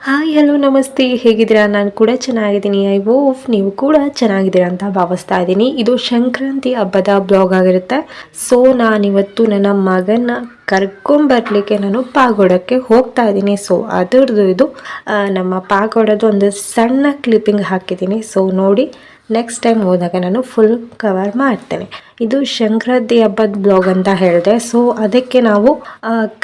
Hi hello ನಮಸ್ತೆ, ಹೇಗಿದ್ದೀರಾ? ನಾನು ಕೂಡ ಚೆನ್ನಾಗಿದ್ದೀನಿ. ಐ ಹೋಪ್ ನೀವು ಕೂಡ ಚೆನ್ನಾಗಿದ್ದೀರಾ ಅಂತ ಭಾವಿಸ್ತಾ ಇದ್ದೀನಿ. ಇದು ಸಂಕ್ರಾಂತಿ ಹಬ್ಬದ ಬ್ಲಾಗ್ ಆಗಿರುತ್ತೆ. ಸೊ ನಾನಿವತ್ತು ನನ್ನ ಮಗನ ಕರ್ಕೊಂಬರ್ಲಿಕ್ಕೆ ನಾನು ಪಾಗೋಡಕ್ಕೆ ಹೋಗ್ತಾ ಇದ್ದೀನಿ. ಸೊ ಅದರದ್ದು ಇದು ನಮ್ಮ ಪಾಗೋಡದು ಒಂದು ಸಣ್ಣ ಕ್ಲಿಪ್ಪಿಂಗ್ ಹಾಕಿದ್ದೀನಿ. ಸೊ ನೋಡಿ, ನೆಕ್ಸ್ಟ್ ಟೈಮ್ ಹೋದಾಗ ನಾನು ಫುಲ್ ಕವರ್ ಮಾಡ್ತೇನೆ. ಇದು ಸಂಕ್ರಾಂತಿ ಹಬ್ಬದ ಬ್ಲಾಗ್ ಅಂತ ಹೇಳಿದೆ. ಸೊ ಅದಕ್ಕೆ ನಾವು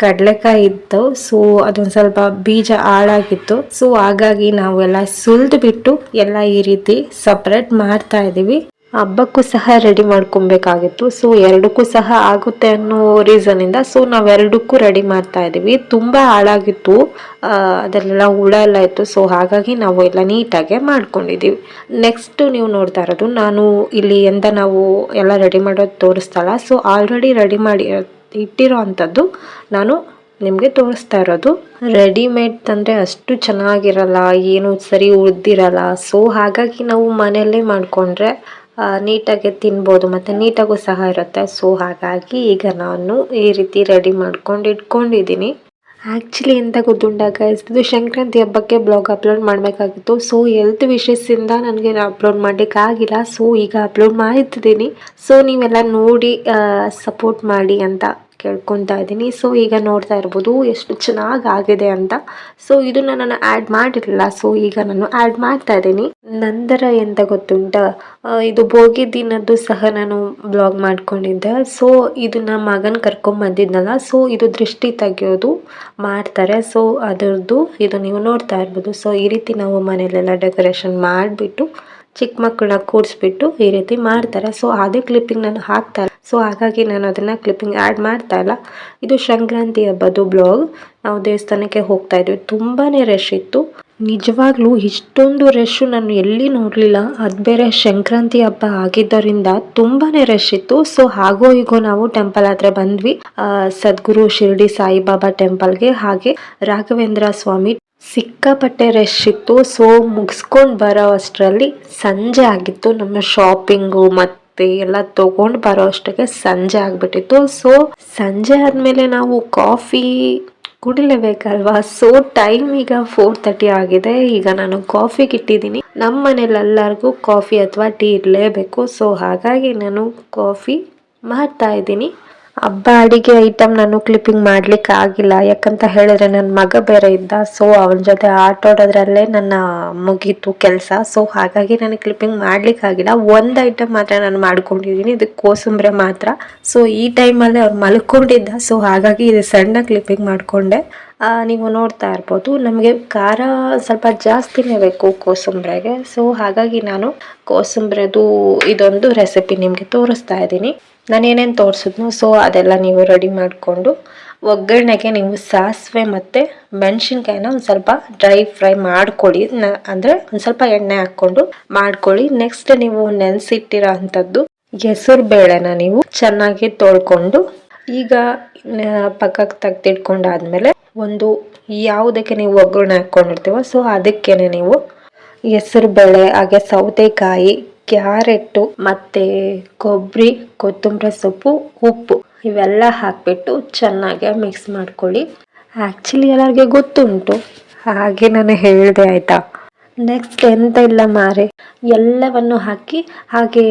ಕಡಲೆಕಾಯಿ ಇತ್ತು. ಸೊ ಅದೊಂದು ಸ್ವಲ್ಪ ಬೀಜ ಹಾಳಾಗಿತ್ತು. ಸೊ ಹಾಗಾಗಿ ನಾವು ಎಲ್ಲ ಸುಲಿದು ಬಿಟ್ಟು ಎಲ್ಲ ಈ ರೀತಿ ಸಪ್ರೇಟ್ ಮಾಡ್ತಾ ಇದ್ದೀವಿ. ಹಬ್ಬಕ್ಕೂ ಸಹ ರೆಡಿ ಮಾಡ್ಕೊಬೇಕಾಗಿತ್ತು. ಸೊ ಎರಡಕ್ಕೂ ಸಹ ಆಗುತ್ತೆ ಅನ್ನೋ ರೀಸನ್ ಇಂದ ಸೊ ನಾವೆರಡಕ್ಕೂ ರೆಡಿ ಮಾಡ್ತಾ ಇದೀವಿ. ತುಂಬಾ ಹಾಳಾಗಿತ್ತು, ಅದೆಲ್ಲ ಹುಳ ಎಲ್ಲ ಇತ್ತು. ಸೊ ಹಾಗಾಗಿ ನಾವು ಎಲ್ಲ ನೀಟಾಗೆ ಮಾಡ್ಕೊಂಡಿದೀವಿ. ನೆಕ್ಸ್ಟ್ ನೀವು ನೋಡ್ತಾ ಇರೋದು, ನಾನು ಇಲ್ಲಿ ಎಂದ ನಾವು ಎಲ್ಲ ರೆಡಿ ಮಾಡೋದು ತೋರಿಸ್ತಲ್ಲ. ಸೊ ಆಲ್ರೆಡಿ ರೆಡಿ ಮಾಡಿ ಇಟ್ಟಿರೋ ಅಂಥದ್ದು ನಾನು ನಿಮಗೆ ತೋರಿಸ್ತಾ ಇರೋದು. ರೆಡಿಮೇಡ್ ತಂದರೆ ಅಷ್ಟು ಚೆನ್ನಾಗಿರಲ್ಲ, ಏನು ಸರಿ ಉಳ್ದಿರಲ್ಲ. ಸೊ ಹಾಗಾಗಿ ನಾವು ಮನೆಯಲ್ಲೇ ಮಾಡಿಕೊಂಡ್ರೆ ನೀಟಾಗಿ ತಿನ್ಬೋದು ಮತ್ತು ನೀಟಾಗೂ ಸಹ ಇರುತ್ತೆ. ಸೊ ಹಾಗಾಗಿ ಈಗ ನಾನು ಈ ರೀತಿ ರೆಡಿ ಮಾಡ್ಕೊಂಡು ಇಟ್ಕೊಂಡಿದ್ದೀನಿ. ಆ್ಯಕ್ಚುಲಿ ಎಂತ ಗೊತ್ತುಂಟಾ ಗೈಸ್, ಇದು ಸಂಕ್ರಾಂತಿ ಹಬ್ಬಕ್ಕೆ ಬ್ಲಾಗ್ ಅಪ್ಲೋಡ್ ಮಾಡಬೇಕಾಗಿತ್ತು. ಸೊ ಹೆಲ್ತ್ ವಿಷಯದಿಂದ ನನಗೆ ಅಪ್ಲೋಡ್ ಮಾಡಲಿಕ್ಕೆ ಆಗಿಲ್ಲ. ಸೊ ಈಗ ಅಪ್ಲೋಡ್ ಮಾಡ್ತಿದ್ದೀನಿ. ಸೊ ನೀವೆಲ್ಲ ನೋಡಿ ಸಪೋರ್ಟ್ ಮಾಡಿ ಅಂತ ಕೇಳ್ಕೊತಾ ಇದ್ದೀನಿ. ಸೊ ಈಗ ನೋಡ್ತಾ ಇರ್ಬೋದು ಎಷ್ಟು ಚೆನ್ನಾಗಿ ಆಗಿದೆ ಅಂತ. ಸೊ ಇದನ್ನ ನಾನು ಆ್ಯಡ್ ಮಾಡಿರಲಿಲ್ಲ. ಸೊ ಈಗ ನಾನು ಆ್ಯಡ್ ಮಾಡ್ತಾ ಇದ್ದೀನಿ. ನಂತರ ಎಂತ ಗೊತ್ತುಂಟ, ಇದು ಭೋಗಿ ದಿನದ್ದು ಸಹ ನಾನು ಬ್ಲಾಗ್ ಮಾಡ್ಕೊಂಡಿದ್ದೆ. ಸೊ ಇದನ್ನ ಮಗನ ಕರ್ಕೊಂಬಂದಿದ್ನಲ್ಲ, ಸೊ ಇದು ದೃಷ್ಟಿ ತೆಗೆಯೋದು ಮಾಡ್ತಾರೆ. ಸೊ ಅದರದ್ದು ಇದು ನೀವು ನೋಡ್ತಾ ಇರ್ಬೋದು. ಸೊ ಈ ರೀತಿ ನಾವು ಮನೆಯಲ್ಲೆಲ್ಲ ಡೆಕೋರೇಷನ್ ಮಾಡಿಬಿಟ್ಟು ಚಿಕ್ಕ ಮಕ್ಕಳನ್ನ ಕೂರಿಸ್ಬಿಟ್ಟು ಈ ರೀತಿ ಮಾಡ್ತಾರೆ. ಸೊ ಅದೇ ಕ್ಲಿಪ್ಪಿಂಗ್ ನಾನು ಹಾಕ್ತಾ ಇಲ್ಲ. ಸೊ ಹಾಗಾಗಿ ನಾನು ಅದನ್ನ ಕ್ಲಿಪ್ಪಿಂಗ್ ಆ್ಯಡ್ ಮಾಡ್ತಾ ಇಲ್ಲ. ಇದು ಸಂಕ್ರಾಂತಿ ಹಬ್ಬದ್ದು ಬ್ಲಾಗ್. ನಾವು ದೇವಸ್ಥಾನಕ್ಕೆ ಹೋಗ್ತಾ ಇದ್ವಿ. ತುಂಬಾನೇ ರಶ್ ಇತ್ತು. ನಿಜವಾಗ್ಲೂ ಇಷ್ಟೊಂದು ರಶ್ ನಾನು ಎಲ್ಲಿ ನೋಡಲಿಲ್ಲ. ಅದು ಬೇರೆ ಸಂಕ್ರಾಂತಿ ಹಬ್ಬ ಆಗಿದ್ದರಿಂದ ತುಂಬಾನೇ ರಶ್ ಇತ್ತು. ಸೊ ಹಾಗೋ ಹೀಗೋ ನಾವು ಟೆಂಪಲ್ ಹತ್ರ ಬಂದ್ವಿ, ಸದ್ಗುರು ಶಿರ್ಡಿ ಸಾಯಿಬಾಬಾ ಟೆಂಪಲ್ಗೆ. ಹಾಗೆ ರಾಘವೇಂದ್ರ ಸ್ವಾಮಿ ಸಿಕ್ಕಾಪಟ್ಟೆ ರಶ್ ಇತ್ತು. ಸೊ ಮುಗಿಸ್ಕೊಂಡು ಬರೋ ಅಷ್ಟರಲ್ಲಿ ಸಂಜೆ ಆಗಿತ್ತು. ನಮ್ಮ ಶಾಪಿಂಗು ಮತ್ತೆ ಎಲ್ಲ ತಗೊಂಡು ಬರೋ ಅಷ್ಟಕ್ಕೆ ಸಂಜೆ ಆಗ್ಬಿಟ್ಟಿತ್ತು. ಸೊ ಸಂಜೆ ಆದ್ಮೇಲೆ ನಾವು ಕಾಫಿ ಕುಡಿಲೇಬೇಕಲ್ವಾ. ಸೊ ಟೈಮ್ ಈಗ 4:30 ಆಗಿದೆ. ಈಗ ನಾನು ಕಾಫಿಗೆ ಇಟ್ಟಿದ್ದೀನಿ. ನಮ್ಮ ಮನೇಲಿ ಎಲ್ಲರಿಗೂ ಕಾಫಿ ಅಥವಾ ಟೀ ಇರಲೇಬೇಕು. ಸೊ ಹಾಗಾಗಿ ನಾನು ಕಾಫಿ ಮಾಡ್ತಾ ಇದ್ದೀನಿ. ಹಬ್ಬ ಅಡಿಗೆ ಐಟಮ್ ನಾನು ಕ್ಲಿಪ್ಪಿಂಗ್ ಮಾಡ್ಲಿಕ್ಕೆ ಆಗಿಲ್ಲ. ಯಾಕಂತ ಹೇಳಿದ್ರೆ ನನ್ನ ಮಗ ಬೇರೆ ಇದ್ದ. ಸೊ ಅವನ ಜೊತೆ ಆಟೋಡೋದ್ರಲ್ಲೇ ನನ್ನ ಮುಗೀತು ಕೆಲಸ. ಸೊ ಹಾಗಾಗಿ ನನಗೆ ಕ್ಲಿಪ್ಪಿಂಗ್ ಮಾಡ್ಲಿಕ್ಕೆ ಆಗಿಲ್ಲ. ಒಂದು ಐಟಮ್ ಮಾತ್ರ ನಾನು ಮಾಡ್ಕೊಂಡಿದ್ದೀನಿ, ಇದು ಕೋಸಂಬರಿ ಮಾತ್ರ. ಸೊ ಈ ಟೈಮಲ್ಲಿ ಅವ್ರು ಮಲ್ಕೊಂಡಿದ್ದ. ಸೊ ಹಾಗಾಗಿ ಇದು ಸಣ್ಣ ಕ್ಲಿಪ್ಪಿಂಗ್ ಮಾಡಿಕೊಂಡೆ. ನೀವು ನೋಡ್ತಾ ಇರ್ಬೋದು, ನಮಗೆ ಖಾರ ಸ್ವಲ್ಪ ಜಾಸ್ತಿನೇ ಬೇಕು ಕೋಸಂಬರಿಗೆ. ಸೊ ಹಾಗಾಗಿ ನಾನು ಕೋಸಂಬರಿದು ಇದೊಂದು ರೆಸಿಪಿ ನಿಮಗೆ ತೋರಿಸ್ತಾ ಇದ್ದೀನಿ. ನಾನು ಏನೇನು ತೋರಿಸಿದ್ನು ಸೊ ಅದೆಲ್ಲ ನೀವು ರೆಡಿ ಮಾಡಿಕೊಂಡು ಒಗ್ಗರಣೆಗೆ ನೀವು ಸಾಸಿವೆ ಮತ್ತು ಮೆಣಸಿನ್ಕಾಯಿನ ಒಂದು ಸ್ವಲ್ಪ ಡ್ರೈ ಫ್ರೈ ಮಾಡ್ಕೊಳ್ಳಿ. ಅಂದರೆ ಒಂದು ಸ್ವಲ್ಪ ಎಣ್ಣೆ ಹಾಕ್ಕೊಂಡು ಮಾಡ್ಕೊಳ್ಳಿ. ನೆಕ್ಸ್ಟ್ ನೀವು ನೆನೆಸಿಟ್ಟಿರೋ ಅಂಥದ್ದು ಹೆಸರು ಬೇಳೆನ ನೀವು ಚೆನ್ನಾಗಿ ತೊಳ್ಕೊಂಡು ಈಗ ಪಕ್ಕಕ್ಕೆ ತೆಗೆದಿಟ್ಕೊಂಡಾದ್ಮೇಲೆ ಒಂದು ಯಾವುದಕ್ಕೆ ನೀವು ಒಗ್ಗರಣೆ ಹಾಕ್ಕೊಂಡಿರ್ತೀವೋ ಸೊ ಅದಕ್ಕೇನೆ ನೀವು ಹೆಸರು ಬೇಳೆ, ಹಾಗೆ ಸೌತೆಕಾಯಿ, ಕ್ಯಾರೆಟು ಮತ್ತು ಕೊಬ್ಬರಿ, ಕೊತ್ತಂಬರಿ ಸೊಪ್ಪು, ಉಪ್ಪು ಇವೆಲ್ಲ ಹಾಕಿಬಿಟ್ಟು ಚೆನ್ನಾಗಿ ಮಿಕ್ಸ್ ಮಾಡ್ಕೊಳ್ಳಿ. ಆ್ಯಕ್ಚುಲಿ ಎಲ್ಲರಿಗೆ ಗೊತ್ತುಂಟು, ಹಾಗೆ ನಾನು ಹೇಳಿದೆ ಆಯಿತಾ. ನೆಕ್ಸ್ಟ್ ಎಂತ ಇಲ್ಲ ಮಾರೆ, ಎಲ್ಲವನ್ನು ಹಾಕಿ ಹಾಗೆ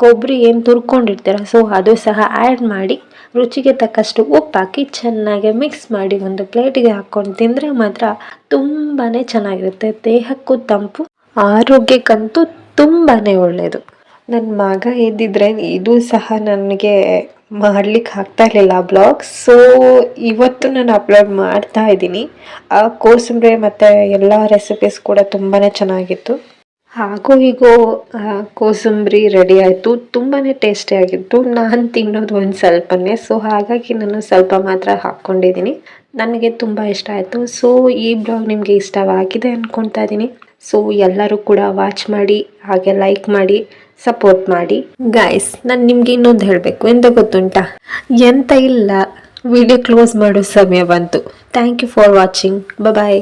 ಕೊಬ್ಬರಿ ಏನು ತುರ್ಕೊಂಡಿರ್ತೀರ ಸೊ ಅದು ಸಹ ಆ್ಯಡ್ ಮಾಡಿ ರುಚಿಗೆ ತಕ್ಕಷ್ಟು ಉಪ್ಪು ಹಾಕಿ ಚೆನ್ನಾಗಿ ಮಿಕ್ಸ್ ಮಾಡಿ ಒಂದು ಪ್ಲೇಟಿಗೆ ಹಾಕ್ಕೊಂಡು ತಿಂದರೆ ಮಾತ್ರ ತುಂಬಾ ಚೆನ್ನಾಗಿರುತ್ತೆ. ದೇಹಕ್ಕೂ ತಂಪು, ಆರೋಗ್ಯಕ್ಕಂತೂ ತುಂಬಾ ಒಳ್ಳೆಯದು. ನನ್ನ ಮಗ ಇದ್ದಿದ್ರೆ ಇದು ಸಹ ನನಗೆ ಮಾಡ್ಲಿಕ್ಕೆ ಆಗ್ತಾ ಇರಲಿಲ್ಲ ಬ್ಲಾಗ್. ಸೊ ಇವತ್ತು ನಾನು ಅಪ್ಲೋಡ್ ಮಾಡ್ತಾ ಇದ್ದೀನಿ. ಕೋಸಂಬರಿ ಮತ್ತು ಎಲ್ಲ ರೆಸಿಪೀಸ್ ಕೂಡ ತುಂಬಾ ಚೆನ್ನಾಗಿತ್ತು. ಹಾಗೂ ಹೀಗೋ ಕೋಸಂಬರಿ ರೆಡಿ ಆಯಿತು. ತುಂಬಾ ಟೇಸ್ಟಿಯಾಗಿತ್ತು. ನಾನು ತಿನ್ನೋದು ಒಂದು ಸ್ವಲ್ಪನೇ. ಸೊ ಹಾಗಾಗಿ ನಾನು ಸ್ವಲ್ಪ ಮಾತ್ರ ಹಾಕ್ಕೊಂಡಿದ್ದೀನಿ. ನನಗೆ ತುಂಬ ಇಷ್ಟ ಆಯಿತು. ಸೊ ಈ ಬ್ಲಾಗ್ ನಿಮಗೆ ಇಷ್ಟವಾಗಿದೆ ಅಂದ್ಕೊಳ್ತಾ ಇದ್ದೀನಿ. ಸೊ ಎಲ್ಲರೂ ಕೂಡ ವಾಚ್ ಮಾಡಿ, ಹಾಗೆ ಲೈಕ್ ಮಾಡಿ, ಸಪೋರ್ಟ್ ಮಾಡಿ ಗೈಸ್. ನಾನು ನಿಮ್ಗೆ ಇನ್ನೊಂದು ಹೇಳಬೇಕು, ಎಂತ ಗೊತ್ತುಂಟಾ, ಎಂತ ಇಲ್ಲ, ವಿಡಿಯೋ ಕ್ಲೋಸ್ ಮಾಡೋ ಸಮಯ ಬಂತು. Thank you for watching. Bye.